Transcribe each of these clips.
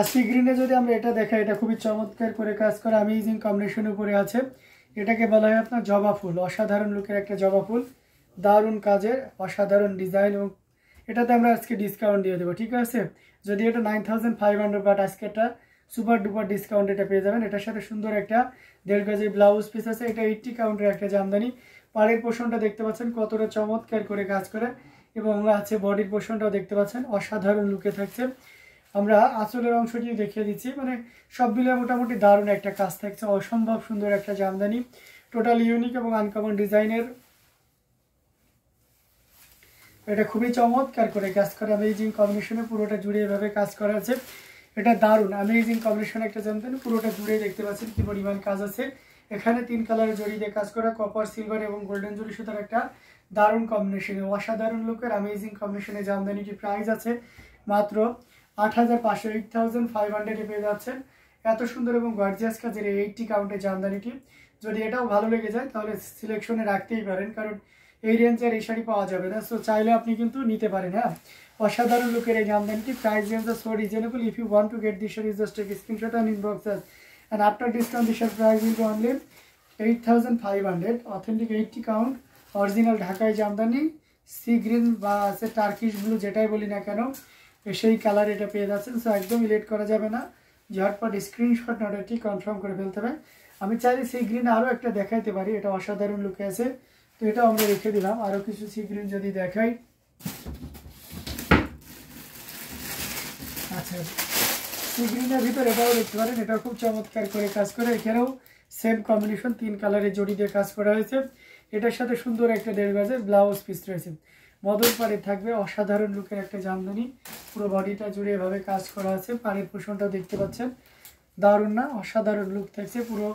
C গ্রিনে যদি আমরা এটা দেখাই, এটা খুবই চমৎকার করে কাজ করে অ্যামেজিং কম্বিনেশনের উপরে আছে। এটাকে বলা হয় আপনার জবা ফুল, অসাধারণ লুকের একটা জবা ফুল, দারুণ কাজের, অসাধারণ ডিজাইন। এবং এটাতে আমরা আজকে ডিসকাউন্ট দিয়ে দেবো, ঠিক আছে। যদি এটা 9500, বাট আজকে একটা সুপার ডুপার ডিসকাউন্ট এটা পেয়ে যাবেন। এটার সাথে সুন্দর একটা 1.5 গজের ব্লাউজ পিস আছে। এটা 80 কাউন্টের একটা জামদানি। পাড়ের পোর্শনটা দেখতে পাচ্ছেন কতটা চমৎকার করে কাজ করে, এবং আছে বডির পোর্শনটাও দেখতে পাচ্ছেন অসাধারণ লুকে থাকছে। আমরা আঁচলের অংশটি দেখিয়ে দিচ্ছি, মানে সব মিলে মোটামুটি দারুণ একটা কাজ থাকছে, অসম্ভব সুন্দর একটা জামদানি, টোটাল ইউনিক এবং আনকমন ডিজাইনের। এটা খুবই চমৎকার করে কাজ করে অ্যামেজিং কম্বিনেশনে, পুরোটা জুড়ে এভাবে কাজ করা আছে। এটা দারুণ অ্যামেজিং কম্বিনেশন একটা জামদানি, পুরোটা জুড়ে দেখতে পাচ্ছেন কি পরিমাণ কাজ আছে। এখানে 3 কালারের জড়ি দিয়ে কাজ করা, কপার, সিলভার এবং গোল্ডেন জড়ি সুতার একটা দারুণ কম্বিনেশনে, অসাধারণ লুকের অ্যামেজিং কম্বিনেশনে জামদানিটি প্রাইস আছে মাত্র 8500, 8500 পেয়ে যাচ্ছেন। এত সুন্দর এবং গর্জিয়াস কাজের এই 80 কাউন্টের জামদানিটি যদি এটাও ভালো লেগে যায় তাহলে সিলেকশনে রাখতেই পারেন, কারণ এই রেঞ্জের এই শাড়ি পাওয়া যাবে না। সো চাইলে আপনি কিন্তু নিতে পারেন। হ্যাঁ, অসাধারণ লুকের এই জামদানিটি, প্রাইস রেঞ্জ আর so reasonable. If you want to get this sari, just take screenshot and inbox us, and after discount this price will be only 8500। Authentic 80 count original ঢাকাই জামদানি, সি গ্রিন বা আছে টার্কিশ ব্লু, যেটাই বলি না কেন সেই colour এটা পেয়ে যাচ্ছেন। সো একদমই লেট করা যাবে না, ঝটপট স্ক্রিনশট অর্ডারটি কনফার্ম করে ফেলতে হবে। আমি চাইলে সি গ্রিন আরও একটা দেখাইতে পারি, এটা অসাধারণ লুকে আছে, তো এটাও আমরা রেখে দিলাম। আরও কিছু সি গ্রিন যদি দেখাই, আচ্ছা সি গ্রিনের ভিতর এটাও দেখতে পারেন, এটাও খুব চমৎকার করে কাজ করে। এখানেও সেম কম্বিনেশন 3 কালারের জড়ি দিয়ে কাজ করা হয়েছে। এটার সাথে সুন্দর একটা 1.5 গজের ব্লাউজ পিস রয়েছে, মদন পাড়ে থাকবে, অসাধারণ লুকের একটা জামদানি, পুরো বডিটা জুড়ে এভাবে কাজ করা আছে। পাড়ের পোর্শনটাও দেখতে পাচ্ছেন, দারুণ না, অসাধারণ লুক থাকছে, পুরো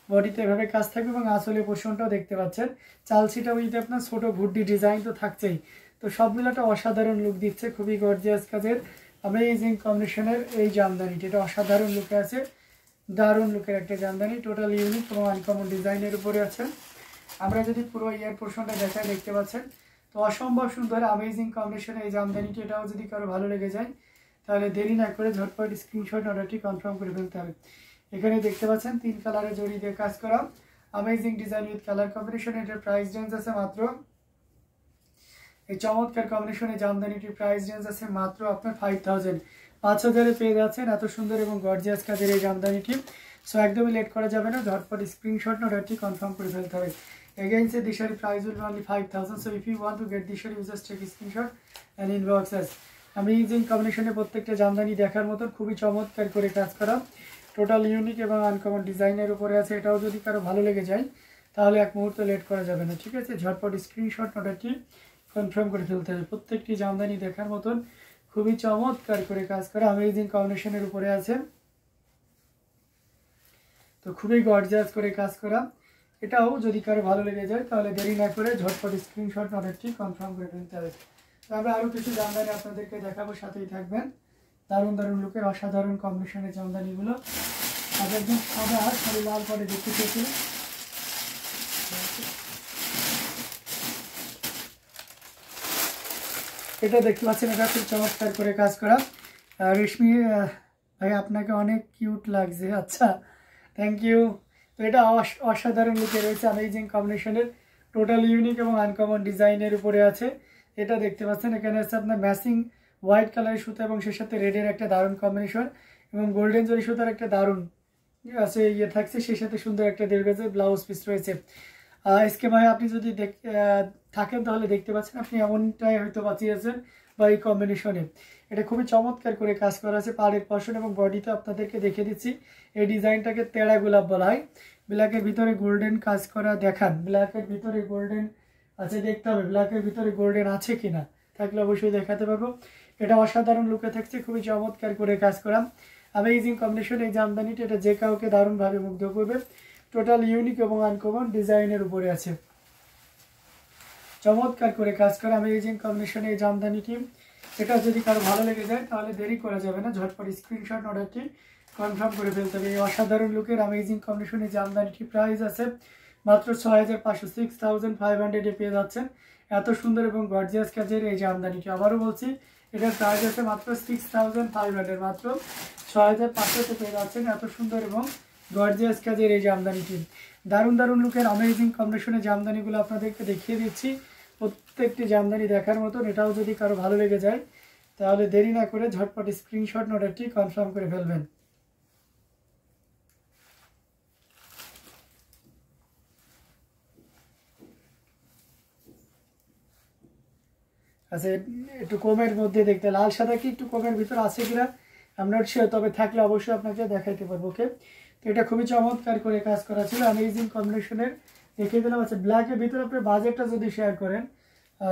বডিতে এভাবে কাজ থাকবে। এবং আঁচলের পোর্শনটাও দেখতে পাচ্ছেন, চালসিটাও যদি আপনার ছোট ঘুড্ডি ডিজাইন তো থাকছেই, তো সব মিলাটা অসাধারণ লুক দিচ্ছে, খুবই গর্জিয়াস কাজের অ্যামেজিং কম্বিনেশনের এই জামদানিটি। এটা অসাধারণ লুকে আছে, দারুণ লুকের একটা জামদানি, টোটাল ইউনিক এবং আনকমন ডিজাইনের উপরে আছে। আমরা যদি পুরো ইয়ার পোর্শনটা দেখাই, দেখতে পাচ্ছেন তো অসম্ভব সুন্দর অ্যামেজিং কম্বিনেশনের এই জামদানিটি। এটাও যদি কারো ভালো লেগে যায় তাহলে দেরি না করে ঝটপট স্ক্রিনশট অর্ডারটি কনফার্ম করে ফেলতে হবে। এখানে দেখতে পাচ্ছেন 3 কালারের জড়ি দিয়ে কাজ করা amazing design with colour combination. এটার প্রাইস রেঞ্জ আছে মাত্র, এই চমৎকার কম্বিনেশনে জামদানিটির প্রাইস রেঞ্জ আছে মাত্র আপনার 5000 পেয়ে যাচ্ছেন এত সুন্দর এবং গর্জিয়াস কাজের এই জামদানিটি। সো একদমই লেট করা যাবে না, ঝটপট স্ক্রিনশট অর্ডারটি কনফার্ম করে ফেলতে হবে। Again say this shari price will be only 5000, so if you want to get this shari you just take a screenshot and inbox us। Amazing কম্বিনেশনে প্রত্যেকটা জামদানি দেখার মতো, খুবই চমৎকার করে কাজ করা, টোটাল ইউনিক এবং আনকমন ডিজাইনের উপরে আছে। এটাও যদি কারো ভালো লেগে যায় তাহলে এক মুহূর্ত লেট করা যাবে না, ঠিক আছে। ঝটপট স্ক্রিনশট অর্ডারটি কনফার্ম করে ফেলতে হবে। প্রত্যেকটি জামদানি দেখার মতন, খুবই চমৎকার করে কাজ করা অ্যামেজিং কম্বিনেশনের উপরে আছে, তো খুবই গর্জিয়াস করে কাজ করা। এটাও যদি কারো ভালো লেগে যায় তাহলে দেরি না করে ঝটপট স্ক্রিনশট অর্ডারটি কনফার্ম করে ফেলতে হবে। তো আমরা আরও কিছু জামদানি আপনাদেরকে দেখাবো, সাথেই থাকবেন। দারুণ দারুণ লুকের অসাধারণ কম্বিনেশনের জামদানিগুলো, আর একদম সাদা খালি লাল পরে দেখতে পেয়েছি। এটা দেখতে পাচ্ছেন, এটা খুব চমৎকার করে কাজ করা। রেশমি ভাই আপনাকে অনেক কিউট লাগছে, আচ্ছা থ্যাংক ইউ। তো এটা অসাধারণ লুকে রয়েছে অ্যামেজিং কম্বিনেশনের, টোটাল ইউনিক এবং আনকমন ডিজাইনের উপরে আছে। এটা দেখতে পাচ্ছেন, এখানে আছে আপনার ম্যাচিং হোয়াইট কালারের সুতা এবং সে সাথে রেডের একটা দারুণ কম্বিনেশন, এবং গোল্ডেন জরি সুতার একটা দারুণ আছে ইয়ে থাকছে, সেই সাথে সুন্দর একটা 1.5 গজের ব্লাউজ পিস রয়েছে। এসকে ভাই আপনি যদি থাকেন তাহলে দেখতে পাচ্ছেন আপনি এমনটাই হয়তো বাঁচিয়েছেন বা এই কম্বিনেশনে। এটা খুবই চমৎকার করে কাজ করা আছে, পাড়ের পশন এবং বডিতে আপনাদেরকে দেখে দিচ্ছি। এই ডিজাইনটাকে তেড়া গোলাপ বলা হয়। ব্ল্যাকের ভিতরে গোল্ডেন কাজ করা দেখান, ব্ল্যাকের ভিতরে গোল্ডেন আছে, দেখতে হবে ব্ল্যাকের ভিতরে গোল্ডেন আছে কিনা, থাকলে অবশ্যই দেখাতে পারবো। এটা অসাধারণ লুকে থাকছে, খুবই চমৎকার করে কাজ করা অ্যামেজিং কম্বিনেশন এই জামদানিটি। এটা যে কাউকে দারুণভাবে মুগ্ধ করবে, টোটাল ইউনিক এবং আনকমন ডিজাইনের উপরে আছে, চমৎকার করে কাজ করা অ্যামেজিং কম্বিনেশন এই জামদানিটি। এটা যদি কারো ভালো লেগে যায় তাহলে দেরি করা যাবে না, ঝটপট স্ক্রিনশট অর্ডারটি কনফার্ম করে ফেলতে হবে। এই অসাধারণ লুকের অ্যামেজিং কম্বিনেশন এই জামদানিটি প্রাইস আছে মাত্র 6500, 6500 পেয়ে যাচ্ছেন এত সুন্দর এবং গর্জিয়াস কাজের এই জামদানিটি। আবারও বলছি, এটার প্রাইস আছে মাত্র 6500, মাত্র 6500 পেয়ে যাচ্ছেন এত সুন্দর এবং গর্জিয়াস কাজের এই জামদানিটি। দারুণ দারুণ লুকের অ্যামেজিং কম্বিনেশনের জামদানিগুলো আপনাদেরকে দেখিয়ে দিচ্ছি, প্রত্যেকটি জামদানি দেখার মতন। এটাও যদি কারো ভালো লেগে যায় তাহলে দেরি না করে ঝটপট স্ক্রিনশট অর্ডারটি কনফার্ম করে ফেলবেন। আচ্ছা, একটু কমের মধ্যে দেখতে লাল সাদা কি একটু কমের ভিতরে আছে কিনা আমি নট শিওর, তবে থাকলে অবশ্যই আপনাকে দেখাইতে পারবো। ওকে, তো এটা খুবই চমৎকার করে কাজ করা ছিল, অ্যামেজিং কম্বিনেশনের দেখিয়ে দিলাম। আচ্ছা, ব্ল্যাকের ভিতরে আপনি বাজেটটা যদি শেয়ার করেন,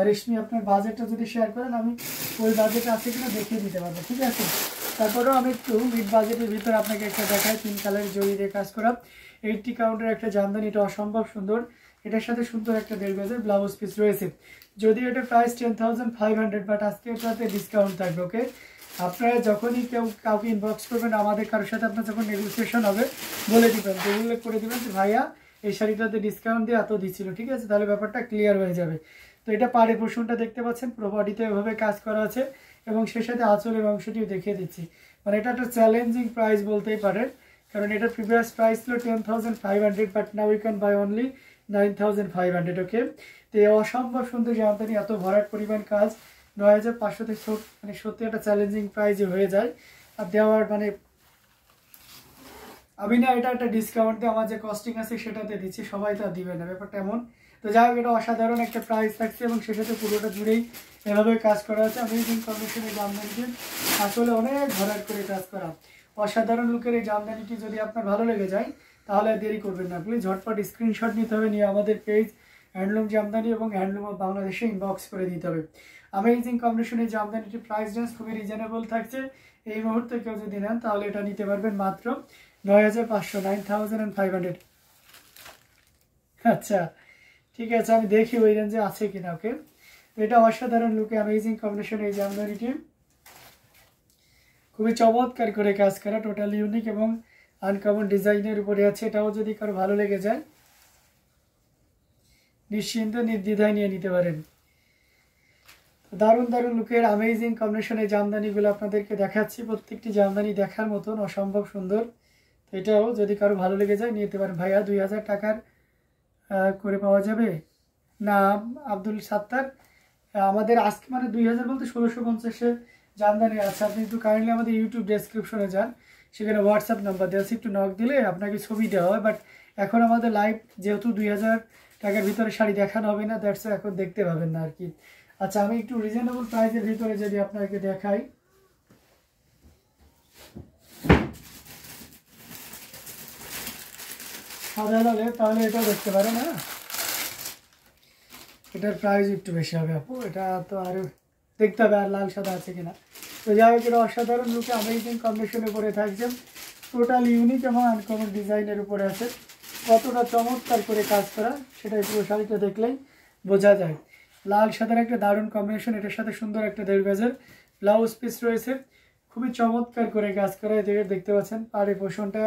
রেশমি আপনার বাজেটটা যদি শেয়ার করেন আমি ওই বাজেট আছে কিনা দেখিয়ে দিতে পারবো, ঠিক আছে। তারপরেও আমি একটু মিড বাজেটের ভিতরে আপনাকে একটা দেখাই, 3 কালারের জড়ি দিয়ে কাজ করা 80 কাউন্টের একটা জামদানি, এটা অসম্ভব সুন্দর। এটার সাথে সুন্দর একটা 1.5 গজের ব্লাউজ পিস রয়েছে, যদিও এটা প্রাইস 10,500, বাট আজকে এটাতে ডিসকাউন্ট থাকবে। ওকে, আপনারা যখনই কাউকে ইনবক্স করবেন, আমাদের কারোর সাথে আপনার যখন নেগোসিয়েশন হবে বলে দিবেন, তো উল্লেখ করে দিবেন যে ভাইয়া এই শাড়িটাতে ডিসকাউন্ট দিয়ে এত দিচ্ছিল, ঠিক আছে, তাহলে ব্যাপারটা ক্লিয়ার হয়ে যাবে। তো এটা পাড়ের পোর্শনটা দেখতে পাচ্ছেন, পুরো বডিতে এভাবে কাজ করা আছে এবং সেই সাথে আঁচলের অংশটিও দেখিয়ে দিচ্ছি। মানে এটা একটা চ্যালেঞ্জিং প্রাইস বলতেই পারেন, কারণ এটার প্রিভিয়াস প্রাইস ছিল 10,500, but now we can buy only 9,500। ওকে, তো এই অসম্ভব সুন্দর জামদানি, এত ভরাট পরিমাণ কাজ 9,500 থেকে মানে সত্যি একটা চ্যালেঞ্জিং প্রাইজে হয়ে যায় আর দেওয়ার, মানে আমি না এটা একটা ডিসকাউন্ট দিয়ে আমার যে কস্টিং আছে সেটাতে দিচ্ছি, সবাই তো দিবে না, ব্যাপারটা এমন। তো যাই হোক, এটা অসাধারণ একটা প্রাইস থাকছে এবং সে সাথে পুরোটা জুড়েই এভাবে কাজ করা আছে। অ্যামেজিং কন্ডিশনের জামদানিটি আসলে অনেক ভরাট করে কাজ করা, অসাধারণ লুকের এই জামদানিটি যদি আপনার ভালো লেগে যায় তাহলে আর দেরি করবেন না, প্লিজ ঝটপট স্ক্রিনশট নিতে হবে, নিয়ে আমাদের পেজ হ্যান্ডলুম জামদানি এবং হ্যান্ডলুম অফ বাংলাদেশে ইনবক্স করে দিতে হবে। অ্যামেজিং কম্বিনেশনের জামদানিটি প্রাইস রেঞ্জ খুবই রিজনেবল থাকছে, এই মুহূর্তে কেউ যদি নেন তাহলে এটা নিতে পারবেন মাত্র 9,500, 9,500। আচ্ছা, ঠিক আছে, আমি দেখি ওই রেঞ্জে আছে কিনা। ওকে, এটা অসাধারণ লুকে অ্যামেজিং কম্বিনেশন এই জামদানিটি খুবই চমৎকার করে কাজ করা, টোটালি ইউনিক এবং আনকমন ডিজাইনের উপরে আছে। এটাও যদি কারো ভালো লেগে যায় নিশ্চিন্তে নির্দ্বিধায় নিয়ে নিতে পারেন। দারুণ দারুণ লুকের অ্যামেজিং কম্বিনেশন এই জামদানিগুলো আপনাদেরকে দেখাচ্ছি, প্রত্যেকটি জামদানি দেখার মতন অসম্ভব সুন্দর। তো এটাও যদি কারো ভালো লেগে যায় নিতে পারেন। ভাইয়া 2,000 টাকার করে পাওয়া যাবে না আব্দুল সাত্তার? আমাদের আজকে মানে 2,000 বলতে 1,650 জামদানি আছে। আপনি একটু কাইন্ডলি আমাদের ইউটিউব ডেসক্রিপশনে যান, সেখানে হোয়াটসঅ্যাপ নাম্বার দেওয়া আছে, একটু নক দিলে আপনাকে ছবি দেওয়া হয়। বাট এখন আমাদের লাইভ যেহেতু 2,000 টাকার ভিতরে শাড়ি দেখানো হবে না, দ্যাটস এখন দেখতে পাবেন না আর কি। আচ্ছা, আমি একটু রিজনেবল প্রাইসের ভিতরে যদি আপনাকে দেখাই, সাদা লালে, তাহলে এটাও দেখতে পারেন। হ্যাঁ, এটার প্রাইস একটু বেশি হবে আপু, এটা তো আরও দেখতে হবে আর লাল সাদা আছে কিনা। তো যাই হোক, এটা অসাধারণ লুকে অ্যামেজিং কম্বিনেশনের উপরে থাকছে, টোটাল ইউনিক এবং আনকমন ডিজাইনের উপরে আছে। কতটা চমৎকার করে কাজ করা সেটাই পুরো শাড়িটা দেখলেই বোঝা যায়। লাল সাদার একটা দারুণ কম্বিনেশন, এটার সাথে সুন্দর একটা 1.5 গজের ব্লাউজ পিস রয়েছে, খুবই চমৎকার করে কাজ করা। এদিকে দেখতে পাচ্ছেন পাড়ি পোষণটা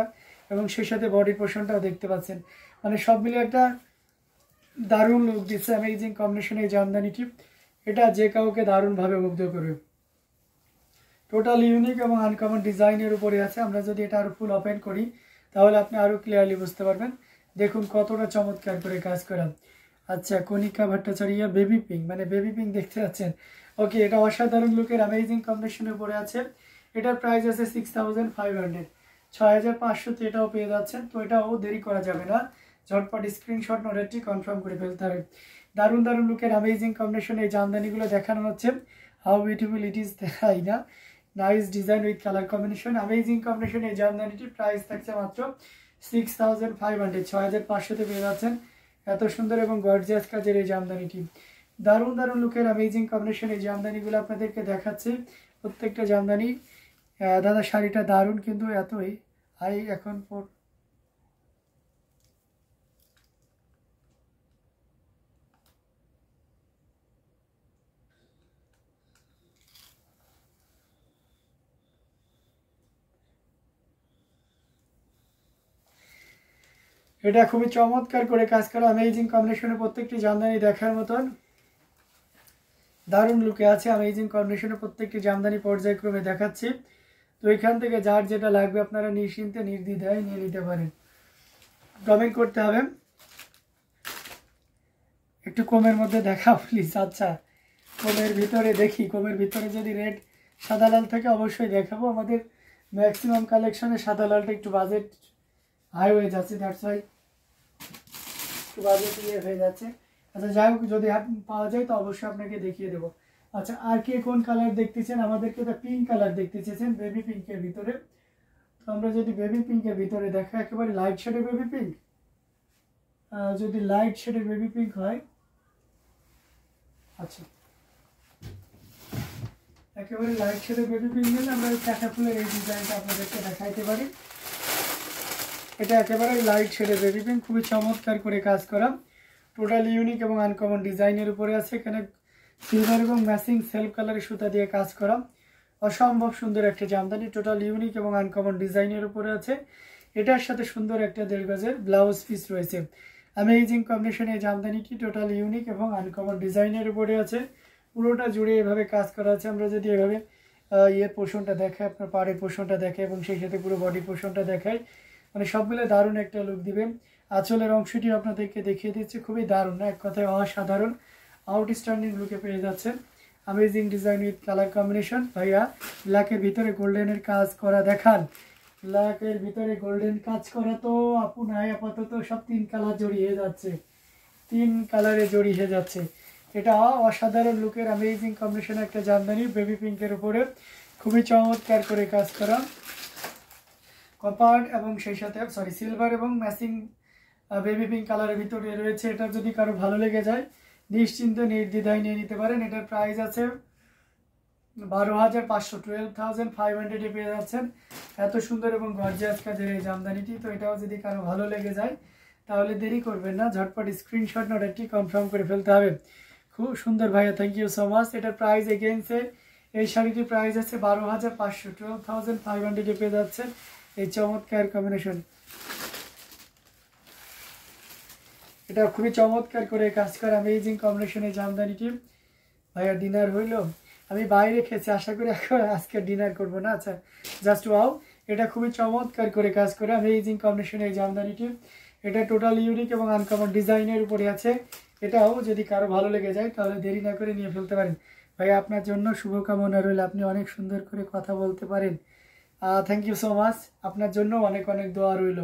এবং সেই সাথে বডি পোষণটাও দেখতে পাচ্ছেন, মানে সব মিলে একটা দারুণ লুক দিচ্ছে অ্যামেজিং কম্বিনেশন এই জামদানিটি। এটা যে কাউকে দারুণভাবে মুগ্ধ করবে, টোটাল ইউনিক এবং আনকমন ডিজাইনের উপরে আছে। আমরা যদি এটা আরও ফুল ওপেন করি তাহলে আপনি আরও ক্লিয়ারলি বুঝতে পারবেন। দেখুন কতটা চমৎকার করে কাজ করা। আচ্ছা, কণিকা ভট্টাচার্য বেবি পিঙ্ক, মানে বেবি পিঙ্ক দেখতে পাচ্ছেন। ওকে, এটা অসাধারণ লুকের অ্যামেজিং কম্বিনেশনের উপরে আছে। এটার প্রাইস আছে 6,500, 6,500 এটাও পেয়ে যাচ্ছেন। তো এটাও দেরি করা যাবে না, ঝটপট স্ক্রিনশট নোটটি কনফার্ম করে ফেলতে হবে। দারুণ দারুণ লুকের অ্যামেজিং কম্বিনেশন এই জামদানিগুলো দেখানো হচ্ছে, হাউ বিউটিফুল ইট ইজ, তাই না? Nice design with colour combination, amazing combination এই জামদানিটির প্রাইস থাকছে মাত্র 6,500, 6,500 পেয়ে যাচ্ছেন এত সুন্দর এবং গর্জিয়াস কাজের এই জামদানিটি। দারুণ দারুণ লুকের অ্যামেজিং কম্বিনেশন এই জামদানিগুলো আপনাদেরকে দেখাচ্ছি, প্রত্যেকটা জামদানি। দাদা শাড়িটা দারুণ, কিন্তু এতই হাই এখন এটা খুবই চমৎকার করে কাজ করা অ্যামেজিং কম্বিনেশনের প্রত্যেকটি জামদানি দেখার মতন। দারুণ লুকে আছে। অ্যামেজিং কন্ডিশনে প্রত্যেকটি জামদানি পর্যায়ক্রমে দেখাচ্ছি। তো এখান থেকে যার যেটা লাগবে আপনারা নিশ্চিন্তে নির্দ্বিধায় নিয়ে নিতে পারেন। কমেন্ট করতে হবে একটু কমের মধ্যে দেখাও প্লিজ। আচ্ছা, কমের ভিতরে দেখি, কমের ভিতরে যদি রেড সাদা লাল থাকে অবশ্যই দেখাবো। আমাদের ম্যাক্সিমাম কালেকশনে সাদা লালটা একটু বাজেট হাই হয়ে যাচ্ছে, দ্যাটস ওয়াই একটু বাজেট ইয়ে হয়ে যাচ্ছে। আচ্ছা যাই হোক, যদি পাওয়া যায় তো অবশ্যই আপনাকে দেখিয়ে দেবো। আচ্ছা, আর কে কোন কালার দেখতেছেন? আমাদেরকে তো পিঙ্ক কালার দেখতে চেয়েছেন, বেবি পিঙ্কের ভিতরে। তো আমরা যদি বেবি পিঙ্কের ভিতরে দেখা, একেবারে লাইট শেডের বেবি পিঙ্ক, যদি লাইট শেডের বেবি পিঙ্ক হয়, আচ্ছা একেবারে লাইট শেডের বেবি পিঙ্ক নিলে আমরা কাঁটা ফুলের এই ডিজাইনটা আপনাদেরকে দেখাইতে পারি। এটা একেবারে লাইট শেডের বেবি পিঙ্ক, খুবই চমৎকার করে কাজ করা, টোটাল ইউনিক এবং আনকমন ডিজাইনের উপরে আছে। এখানে সিলভার এবং ম্যাচিং সেলফ কালারের সুতা দিয়ে কাজ করা, অসম্ভব সুন্দর একটা জামদানি, টোটাল ইউনিক এবং আনকমন ডিজাইনের উপরে আছে। এটার সাথে সুন্দর একটা 1.5 গজের ব্লাউজ পিস রয়েছে। অ্যামেজিং কম্বিনেশনে এই জামদানিটি টোটাল ইউনিক এবং আনকমন ডিজাইনের উপরে আছে। পুরোটা জুড়ে এভাবে কাজ করা আছে। আমরা যদি এভাবে ইয়ের পোর্শনটা দেখাই, আপনার পাড়ের পোর্শনটা দেখাই এবং সেই সাথে পুরো বডি পোর্শনটা দেখাই, মানে সব মিলে দারুণ একটা লুক দিবেন। আঁচলের অংশটি আপনাদেরকে দেখিয়ে দিচ্ছি, খুবই দারুণ, না এক কথায় অসাধারণ আউটস্ট্যান্ডিং লুকে পেয়ে যাচ্ছেন। Amazing design with colour combination. ভাইয়া ব্ল্যাকের ভিতরে গোল্ডেনের কাজ করা দেখান। ব্ল্যাকের ভিতরে গোল্ডেন কাজ করা তো আপু নাই আপাতত, সব 3 কালার জড়িয়ে যাচ্ছে, 3 কালারে জড়িয়ে যাচ্ছে। এটা অসাধারণ লুকের অ্যামেজিং কম্বিনেশন একটা জামদানি, বেবি পিঙ্কের উপরে খুবই চমৎকার করে কাজ করা, কপার এবং সেই সাথে সিলভার এবং ম্যাচিং বেবি পিঙ্ক কালারের ভিতরে রয়েছে। এটা যদি কারো ভালো লেগে যায় নিশ্চিন্তে নির্দ্বিধায় নিয়ে নিতে পারেন। এটার প্রাইস আছে 12,500, 12,500 পেয়ে যাচ্ছেন। এত সুন্দর এবং গর্জিয়াস কাজের এই জামদানিটি। তো এটাও যদি কারো ভালো লেগে যায় তাহলে দেরি করবেন না, ঝটপট স্ক্রিনশট অর্ডারটি কনফার্ম করে ফেলতে হবে। খুব সুন্দর ভাইয়া, থ্যাংক ইউ সো মাচ। এটার প্রাইস এগেইনসে এই শাড়িটির প্রাইস আছে 12,500, 12,500 পেয়ে যাচ্ছে এই চমৎকার কম্বিনেশন। এটা খুবই চমৎকার করে কাজ করা অ্যামেজিং কম্বিনেশনের জামদানিটি। ভাইয়া ডিনার হইল? আমি বাইরে খেয়েছি, আশা করি এখন আজকে ডিনার করব না। আচ্ছা জাস্ট ওয়াও, এটা খুবই চমৎকার করে কাজ করে অ্যামেজিং কম্বিনেশনের এই জামদানিটি। এটা টোটাল ইউনিক এবং আনকমন ডিজাইনের উপরে আছে। এটাও যদি কারো ভালো লেগে যায় তাহলে দেরি না করে নিয়ে ফেলতে পারেন। ভাইয়া আপনার জন্য শুভকামনা রইল, আপনি অনেক সুন্দর করে কথা বলতে পারেন। থ্যাংক ইউ সো মাচ, আপনার জন্য অনেক অনেক দোয়া রইল।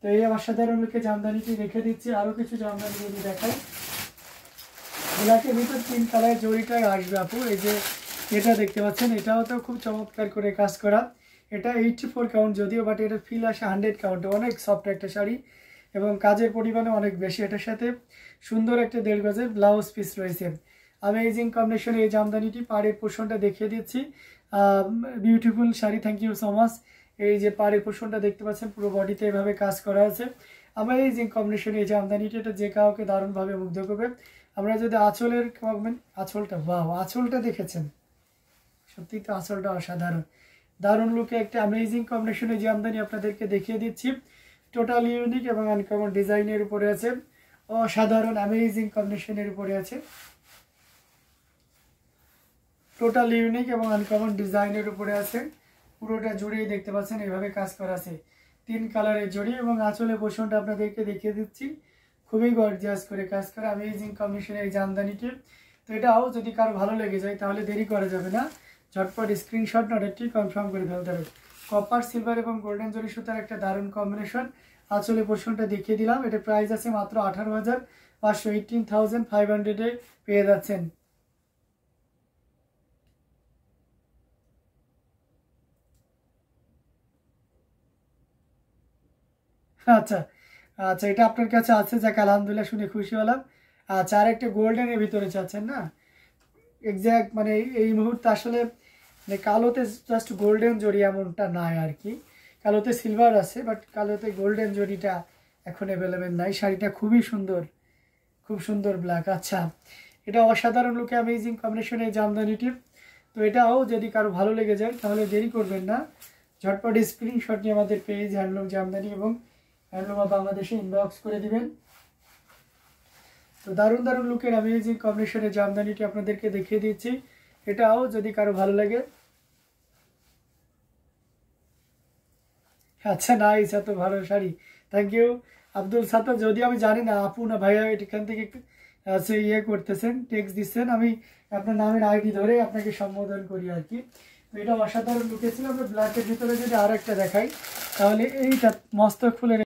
তো এই অসাধারণ লুকে জামদানিটি রেখে দিচ্ছি। আরও কিছু জামদানি যদি দেখায়, ব্ল্যাকের ভিতর 3 কালারের জড়িটাই আসবে আপু। এই যে এটা দেখতে পাচ্ছেন, এটাও তো খুব চমৎকার করে কাজ করা। এটা 84 কাউন্ট যদিও, বাট এটার ফিল আসে 100 কাউন্টে। অনেক সফট একটা শাড়ি এবং কাজের পরিমাণে অনেক বেশি। এটার সাথে সুন্দর একটা 1.5 গজের ব্লাউজ পিস রয়েছে। অ্যামেজিং কম্বিনেশনে এই জামদানিটি। পাড়ের পোর্শনটা দেখিয়ে দিচ্ছি, beautiful sari, thank you so much. এই যে পাড়ের পোর্শনটা দেখতে পাচ্ছেন, পুরো বডিতে এভাবে কাজ করা আছে। অ্যামেজিং কম্বিনেশনে এই জামদানিটি, এটা যে কাউকে দারুণভাবে মুগ্ধ করবে। আমরা যদি আঁচলের আঁচলটা, বাহ আঁচলটা দেখেছেন, সত্যি তো আঁচলটা অসাধারণ, দারুণ লুকে একটা অ্যামেজিং কম্বিনেশনে জামদানি আপনাদেরকে দেখিয়ে দিচ্ছি। টোটাল ইউনিক এবং আনকমন ডিজাইনের উপরে আছে, অসাধারণ অ্যামেজিং কম্বিনেশনের উপরে আছে। টোটাল ইউনিক এবং আনকমন ডিজাইনের উপরে আছে। পুরোটা জুড়েই দেখতে পাচ্ছেন এইভাবে কাজ করা আছে, 3 কালারের জড়ি। এবং আঁচলের পোর্শনটা আপনাদেরকে দেখিয়ে দিচ্ছি, খুবই গর্জিয়াস করে কাজ করা অ্যামেজিং কম্বিনেশনের এই জামদানিটি। তো এটাও যদি কারো ভালো লেগে যায় তাহলে দেরি করা যাবে না, ঝটপট স্ক্রিনশট অর্ডারটি কনফার্ম করে ফেলতে হবে। কপার, সিলভার এবং গোল্ডেন জরি সুতার একটা দারুণ কম্বিনেশন। আঁচলের পোর্শনটা দেখিয়ে দিলাম। এটা প্রাইস আছে মাত্র 18,500, 18,500 পেয়ে যাচ্ছেন। আচ্ছা আচ্ছা, এটা আপনার কাছে আছে, যাক আলহামদুলিল্লাহ, শুনে খুশি হলাম। আচ্ছা, আর একটা গোল্ডেনের ভিতরে চাচ্ছেন না? এক্স্যাক্ট মানে এই মুহূর্তে আসলে মানে কালোতে জাস্ট গোল্ডেন জড়ি এমনটা নাই আর কি। কালোতে সিলভার আছে, বাট কালোতে গোল্ডেন জড়িটা এখন অ্যাভেলেবেল নাই। শাড়িটা খুবই সুন্দর, খুব সুন্দর ব্ল্যাক। আচ্ছা, এটা অসাধারণ লুকে অ্যামেজিং কম্বিনেশনের জামদানিটি। তো এটাও যদি কারো ভালো লেগে যায় তাহলে দেরি করবেন না, ঝটপট স্ক্রিনশট নিয়ে আমাদের পেজ হ্যান্ডলুম জামদানি এবং হ্যান্ডলুম বাংলাদেশে ইনবক্স করে দিবেন। তো দারুণ দারুণ লুকের অ্যামেজিং কম্বিনেশনের জামদানিটি আপনাদেরকে দেখিয়ে দিচ্ছি। এটাও যদি কারো ভালো লাগে, আচ্ছা নাইস, এত ভালো শাড়ি, থ্যাংক ইউ আব্দুল সাত্তার। যদি আমি জানি না আপু না ভাইয়া এখান থেকে ইয়ে করতেছেন, টেক্সট দিচ্ছেন, আমি আপনার নামের আইডি ধরে আপনাকে সম্বোধন করি আর কি। তো এটা অসাধারণ লুকে ছিল। আমরা ব্ল্যাকের ভিতরে যদি আর একটা দেখাই, তাহলে এইটা মস্তক ফুলের